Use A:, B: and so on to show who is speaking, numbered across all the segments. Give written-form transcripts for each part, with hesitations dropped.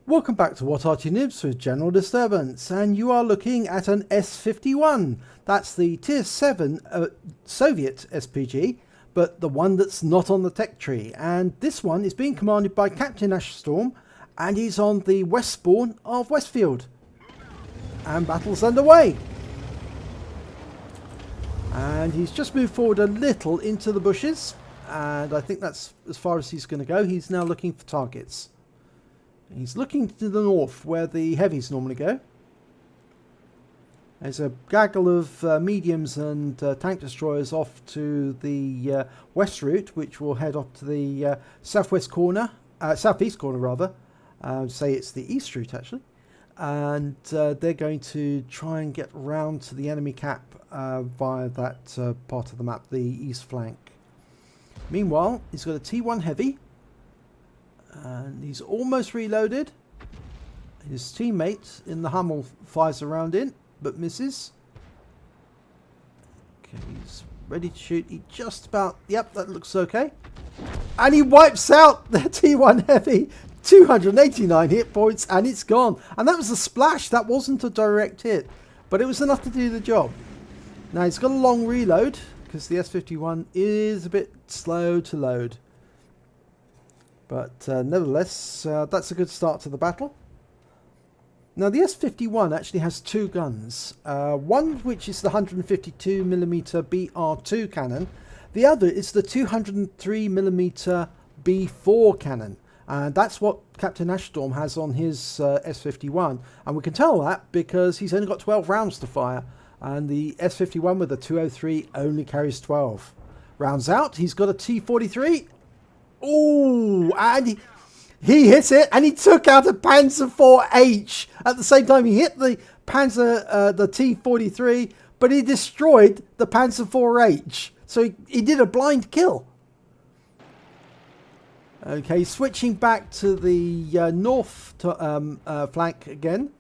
A: Welcome back to What Arty Nibs with General Disturbance, and you are looking at an S-51. That's the Tier 7 Soviet SPG, but the one that's not on the tech tree. And this one is being commanded by Captain Ashstorm, and he's on the west spawn of Westfield. And battle's underway. And he's just moved forward a little into the bushes, and I think that's as far as he's going to go. He's now looking for targets. He's looking to the north where the heavies normally go. There's a gaggle of mediums and tank destroyers off to the west route, which will head off to the southeast corner rather. Say it's the east route actually. And they're going to try and get round to the enemy cap via that part of the map, the east flank. Meanwhile, he's got a T1 heavy. And he's almost reloaded. His teammate in the Hummel fires around in, but misses. Okay, he's ready to shoot. He just about... Yep, that looks okay. And he wipes out the T1 Heavy. 289 hit points, and it's gone. And that was a splash. That wasn't a direct hit, but it was enough to do the job. Now, he's got a long reload, because the S-51 is a bit slow to load. But nevertheless, that's a good start to the battle. Now the S-51 actually has two guns. One which is the 152mm BR2 cannon. The other is the 203mm B4 cannon. And that's what Captain Ashstorm has on his S-51. And we can tell that because he's only got 12 rounds to fire. And the S-51 with the 203 only carries 12. Rounds out, he's got a T-43. Oh, and he hit it, and he took out a Panzer IV-H. At the same time, he hit the the T-43, but he destroyed the Panzer IV-H. So he did a blind kill. Okay, switching back to the north flank again.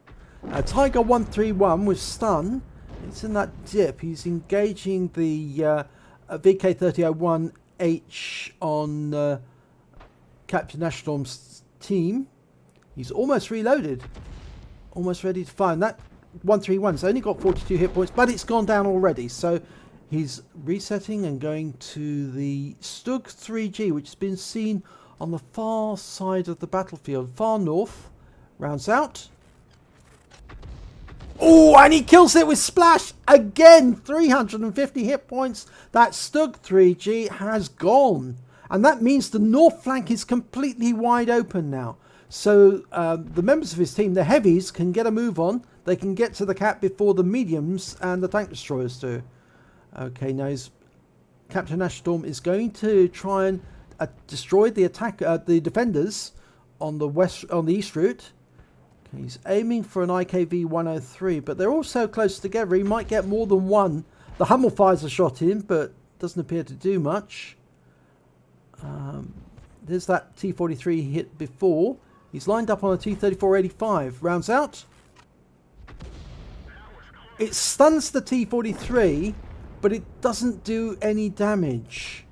A: Tiger 131 with stun. It's in that dip. He's engaging the VK3001H on Captain Ashstorm's team. He's almost reloaded, almost ready to fire. And that 131's only got 42 hit points, but it's gone down already. So he's resetting and going to the Stug 3G, which has been seen on the far side of the battlefield, far north. Rounds out. Oh, and he kills it with splash again. 350 hit points. That Stug 3G has gone. And that means the north flank is completely wide open now. So the members of his team, the heavies, can get a move on. They can get to the cap before the mediums and the tank destroyers do. Okay, now Captain Ashstorm is going to try and destroy the the defenders on the east route. Okay, he's aiming for an IKV 103, but they're all so close together. He might get more than one. The Hummel fires a shot in, but doesn't appear to do much. There's that T-43 he hit before. He's lined up on a T-34-85. Rounds out. It stuns the T-43, but it doesn't do any damage.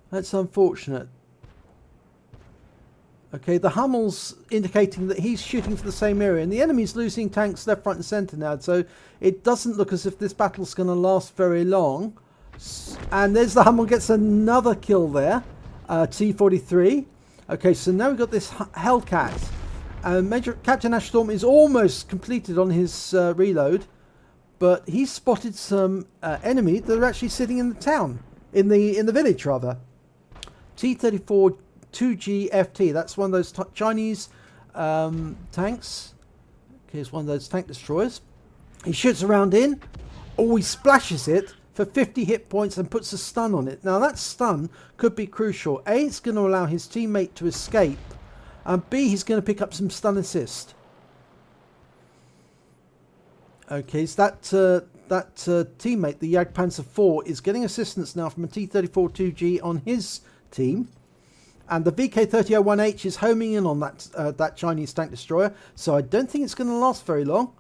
A: That's unfortunate. Okay, the Hummel's indicating that he's shooting for the same area, and the enemy's losing tanks left, front and centre now, so it doesn't look as if this battle's going to last very long. And there's the Hummel, gets another kill there. T-43. Okay, so now we've got this Hellcat. Captain Ashstorm is almost completed on his reload, but he's spotted some enemy that are actually sitting in the town, in the village rather. T-34 2GFT. That's one of those Chinese tanks. Okay, it's one of those tank destroyers. He shoots around in. Oh, he splashes it for 50 hit points and puts a stun on it. Now that stun could be crucial. A, it's going to allow his teammate to escape, and B, he's going to pick up some stun assist. Okay, so that teammate, the Jagdpanzer IV, is getting assistance now from a T-34 2G on his team. And the VK3001H is homing in on that Chinese tank destroyer, so I don't think it's going to last very long.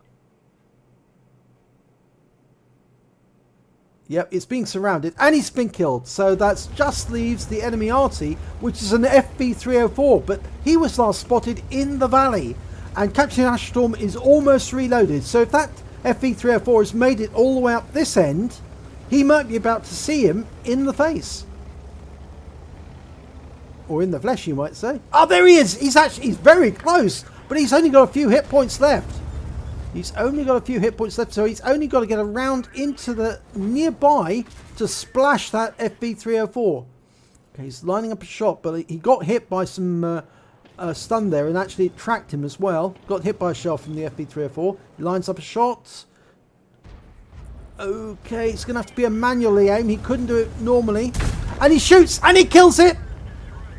A: Yep, it's being surrounded and he's been killed. So that just leaves the enemy arty, which is an FV304, but he was last spotted in the valley. And Captain Ashstorm is almost reloaded. So if that FV304 has made it all the way up this end, he might be about to see him in the face. Or in the flesh, you might say. Oh, there he is! He's very close, but he's only got a few hit points left. He's only got a few hit points left, so he's only got to get around into the nearby to splash that FV304. Okay, he's lining up a shot, but he got hit by some stun there, and actually it tracked him as well. Got hit by a shell from the FV304. He lines up a shot. Okay, it's going to have to be a manually aim. He couldn't do it normally. And he shoots, and he kills it!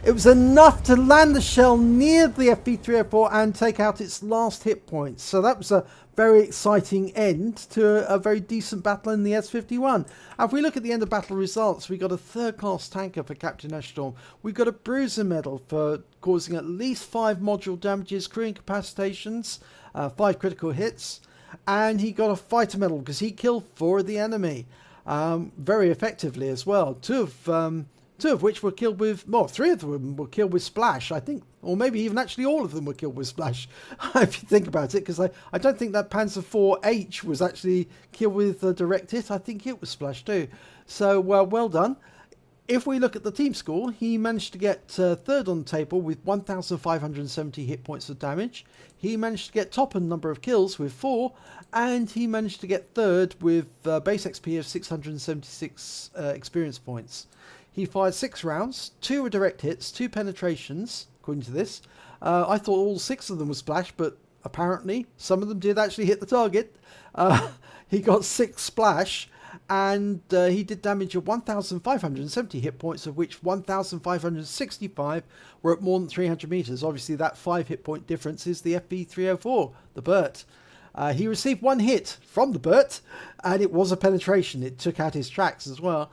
A: It was enough to land the shell near the FV304 and take out its last hit points. So that was a very exciting end to a very decent battle in the S-51. If we look at the end of battle results, we got a third-class tanker for Captain Ashstorm. We got a bruiser medal for causing at least 5 module damages, crew incapacitations, 5 critical hits. And he got a fighter medal because he killed 4 of the enemy very effectively as well. Two of which were killed with, well, 3 of them were killed with splash, I think, or maybe even actually all of them were killed with splash, if you think about it, because I don't think that Panzer IV-H was actually killed with a direct hit. I think it was splash too. So, well done. If we look at the team score, he managed to get third on the table with 1,570 hit points of damage. He managed to get top in number of kills with 4, and he managed to get third with base XP of 676 experience points. He fired 6 rounds, 2 were direct hits, 2 penetrations, according to this. I thought all 6 of them were splash, but apparently some of them did actually hit the target. He got 6 splash, and he did damage of 1,570 hit points, of which 1,565 were at more than 300 meters. Obviously, that 5 hit point difference is the FV304, the Burt. He received 1 hit from the Burt, and it was a penetration. It took out his tracks as well.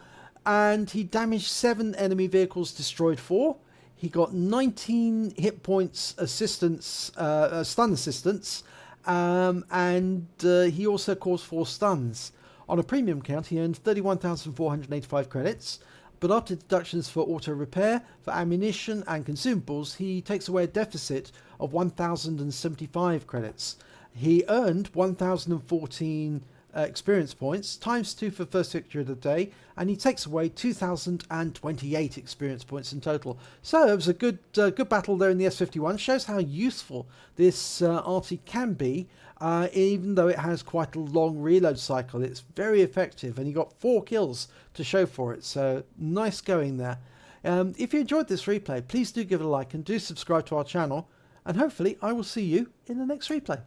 A: And he damaged 7 enemy vehicles, destroyed 4. He got 19 hit points assistance, stun assistance, and he also caused 4 stuns. On a premium count, he earned 31,485 credits, but after deductions for auto repair, for ammunition and consumables, he takes away a deficit of 1,075 credits. He earned 1,014 experience points, times 2 for first victory of the day, and he takes away 2,028 experience points in total. So it was a good battle there in the S-51. Shows how useful this arty can be, even though it has quite a long reload cycle. It's very effective, and he got 4 kills to show for it, so nice going there. If you enjoyed this replay, please do give it a like and do subscribe to our channel, and hopefully I will see you in the next replay.